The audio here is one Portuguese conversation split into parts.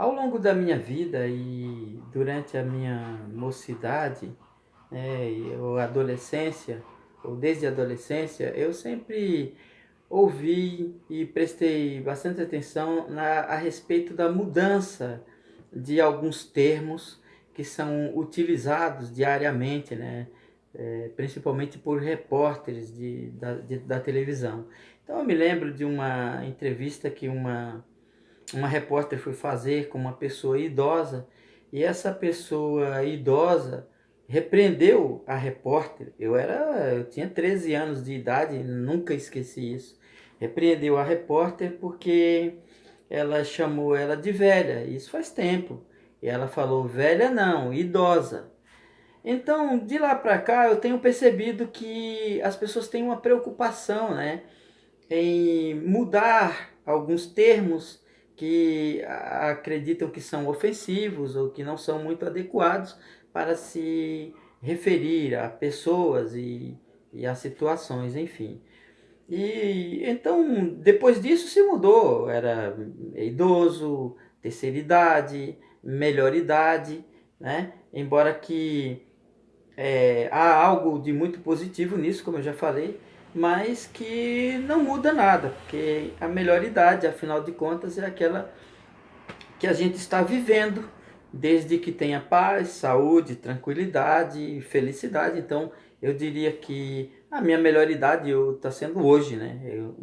Ao longo da minha vida e durante a minha mocidade, ou adolescência, ou desde a adolescência, eu sempre ouvi e prestei bastante atenção a respeito da mudança de alguns termos que são utilizados diariamente, né? Principalmente por repórteres da televisão. Então eu me lembro de uma entrevista que uma repórter foi fazer com uma pessoa idosa e essa pessoa idosa repreendeu a repórter. Eu tinha 13 anos de idade, nunca esqueci isso. Repreendeu a repórter porque ela chamou ela de velha. Isso faz tempo. E ela falou velha não, idosa. Então, de lá para cá, eu tenho percebido que as pessoas têm uma preocupação, né, em mudar alguns termos que acreditam que são ofensivos ou que não são muito adequados para se referir a pessoas e a situações, enfim. E então, depois disso se mudou, era idoso, terceira idade, melhor idade, né? Embora que há algo de muito positivo nisso, como eu já falei, mas que não muda nada, porque a melhor idade, afinal de contas, é aquela que a gente está vivendo, desde que tenha paz, saúde, tranquilidade e felicidade. Então, eu diria que a minha melhor idade está sendo hoje, né? Eu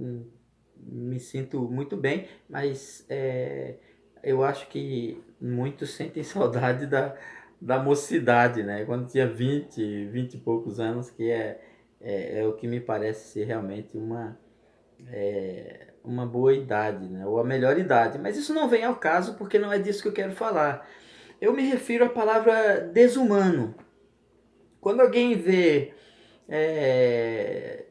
me sinto muito bem, mas eu acho que muitos sentem saudade da mocidade, né? Quando tinha 20 e poucos anos, que é o que me parece ser realmente uma boa idade, né? Ou a melhor idade. Mas isso não vem ao caso porque não é disso que eu quero falar. Eu me refiro à palavra desumano. Quando alguém vê é,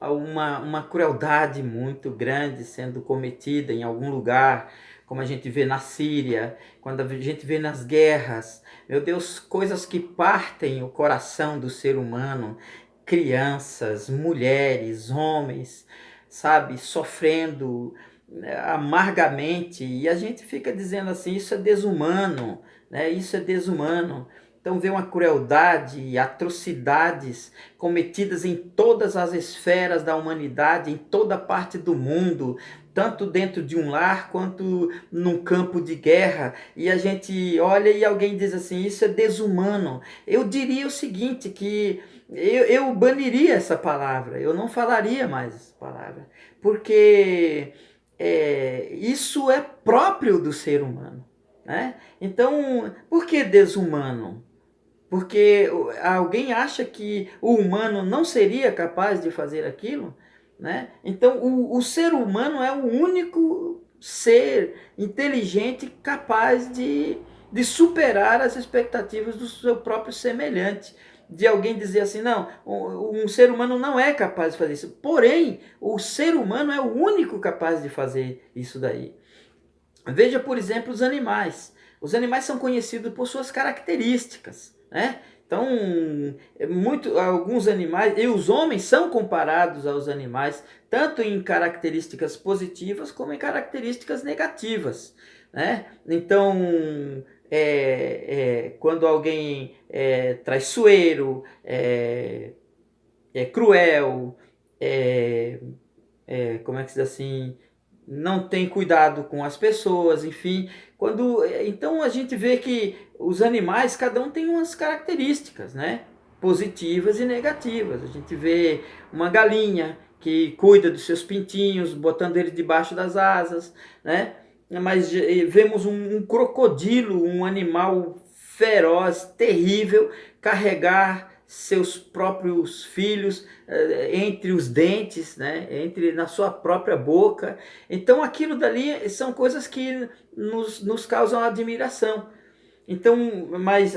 uma crueldade muito grande sendo cometida em algum lugar, como a gente vê na Síria, quando a gente vê nas guerras, meu Deus, coisas que partem o coração do ser humano, crianças, mulheres, homens, sabe, sofrendo amargamente, e a gente fica dizendo assim, isso é desumano, né? Isso é desumano. Então vê uma crueldade e atrocidades cometidas em todas as esferas da humanidade, em toda parte do mundo, tanto dentro de um lar quanto num campo de guerra, e a gente olha e alguém diz assim, isso é desumano. Eu diria o seguinte, que eu baniria essa palavra, eu não falaria mais essa palavra, porque isso é próprio do ser humano, né? Então, por que desumano? Porque alguém acha que o humano não seria capaz de fazer aquilo, né? Então, o ser humano é o único ser inteligente capaz de superar as expectativas do seu próprio semelhante. De alguém dizer assim, não, um ser humano não é capaz de fazer isso. Porém, o ser humano é o único capaz de fazer isso daí. Veja, por exemplo, os animais. Os animais são conhecidos por suas características, né? Então, alguns animais, e os homens são comparados aos animais, tanto em características positivas como em características negativas, né? Então, quando alguém é traiçoeiro, é cruel, como é que se diz assim, não tem cuidado com as pessoas, enfim. Então a gente vê que os animais, cada um tem umas características, né? Positivas e negativas. A gente vê uma galinha que cuida dos seus pintinhos, botando eles debaixo das asas, né? Mas vemos um crocodilo, um animal feroz, terrível, carregar seus próprios filhos entre os dentes, né? Na sua própria boca. Então aquilo dali são coisas que nos causam admiração. Então, mas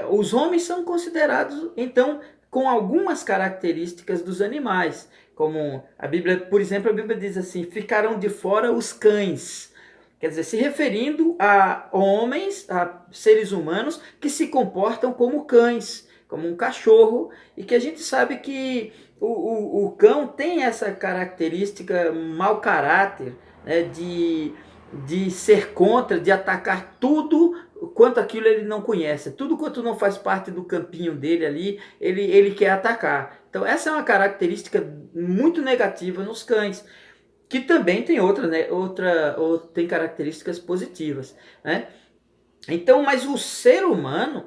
os homens são considerados então com algumas características dos animais, como a Bíblia, por exemplo, a Bíblia diz assim: ficarão de fora os cães. Quer dizer, se referindo a homens, a seres humanos que se comportam como cães, como um cachorro, e que a gente sabe que o cão tem essa característica, mau caráter, né, de de ser contra, de atacar tudo quanto aquilo ele não conhece, tudo quanto não faz parte do campinho dele ali, ele quer atacar. Então essa é uma característica muito negativa nos cães, que também tem tem características positivas, né? Então, mas o ser humano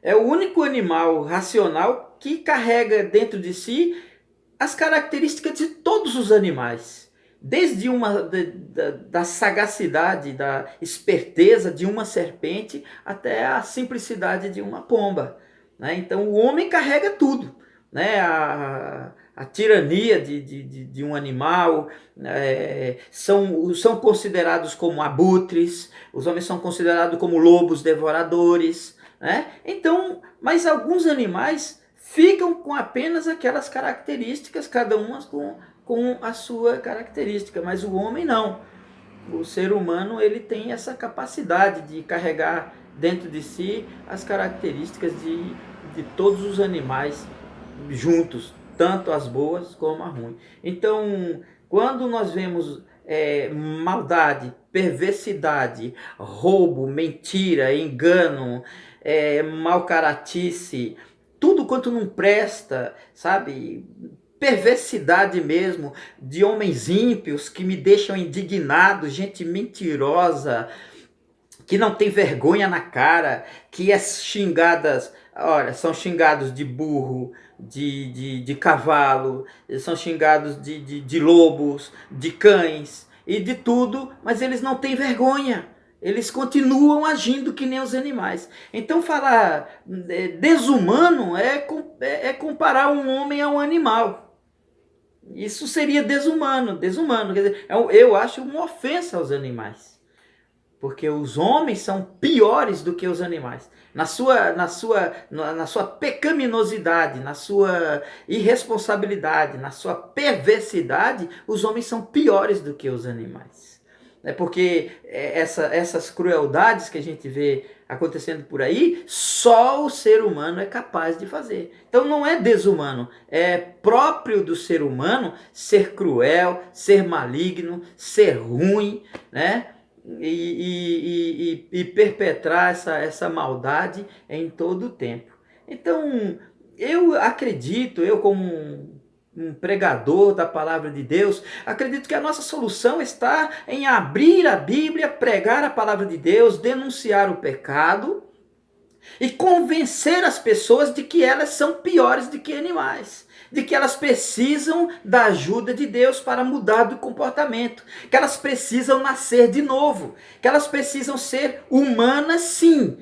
é o único animal racional que carrega dentro de si as características de todos os animais. Desde da sagacidade, da esperteza de uma serpente até a simplicidade de uma pomba, né? Então o homem carrega tudo, né? A tirania de um animal, são considerados como abutres, os homens são considerados como lobos devoradores, né? Então, mas alguns animais ficam com apenas aquelas características, cada uma com a sua característica, mas o homem não. O ser humano ele tem essa capacidade de carregar dentro de si as características de todos os animais juntos, tanto as boas como as ruins. Então, quando nós vemos maldade, perversidade, roubo, mentira, engano, malcaratice, tudo quanto não presta, sabe? Perversidade mesmo, de homens ímpios que me deixam indignado, gente mentirosa, que não tem vergonha na cara, que é xingadas, olha, são xingados de burro, de cavalo, são xingados de lobos, de cães e de tudo, mas eles não têm vergonha. Eles continuam agindo que nem os animais. Então falar desumano é comparar um homem a um animal. Isso seria desumano. Quer dizer, eu acho uma ofensa aos animais. Porque os homens são piores do que os animais. Na sua pecaminosidade, na sua irresponsabilidade, na sua perversidade, os homens são piores do que os animais. Porque essas crueldades que a gente vê acontecendo por aí, só o ser humano é capaz de fazer. Então não é desumano, é próprio do ser humano ser cruel, ser maligno, ser ruim, né? E perpetrar essa maldade em todo o tempo. Então, eu acredito, eu como um pregador da palavra de Deus, acredito que a nossa solução está em abrir a Bíblia, pregar a palavra de Deus, denunciar o pecado e convencer as pessoas de que elas são piores do que animais, de que elas precisam da ajuda de Deus para mudar do comportamento, que elas precisam nascer de novo, que elas precisam ser humanas sim,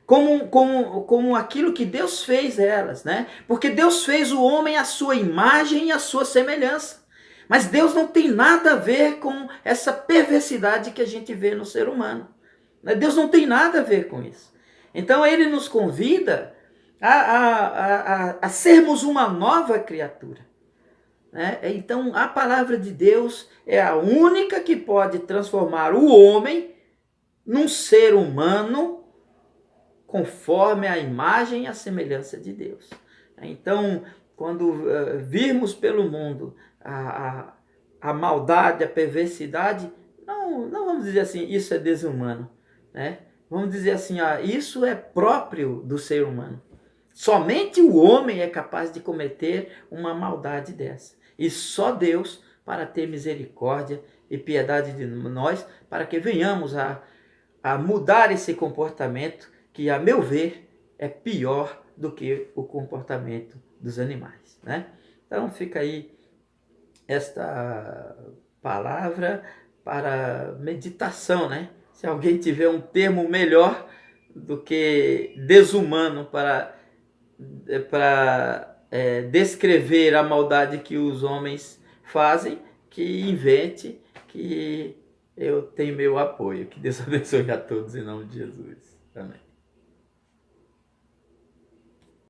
como aquilo que Deus fez elas, né? Porque Deus fez o homem à sua imagem e à sua semelhança. Mas Deus não tem nada a ver com essa perversidade que a gente vê no ser humano. Deus não tem nada a ver com isso. Então ele nos convida a sermos uma nova criatura, né? Então a palavra de Deus é a única que pode transformar o homem num ser humano conforme a imagem e a semelhança de Deus. Então, quando virmos pelo mundo a maldade, a perversidade, não vamos dizer assim, isso é desumano, né? Vamos dizer assim, isso é próprio do ser humano. Somente o homem é capaz de cometer uma maldade dessa. E só Deus para ter misericórdia e piedade de nós, para que venhamos a mudar esse comportamento que, a meu ver, é pior do que o comportamento dos animais, né? Então fica aí esta palavra para meditação, né? Se alguém tiver um termo melhor do que desumano para descrever a maldade que os homens fazem, que invente, que eu tenho meu apoio. Que Deus abençoe a todos em nome de Jesus. Amém.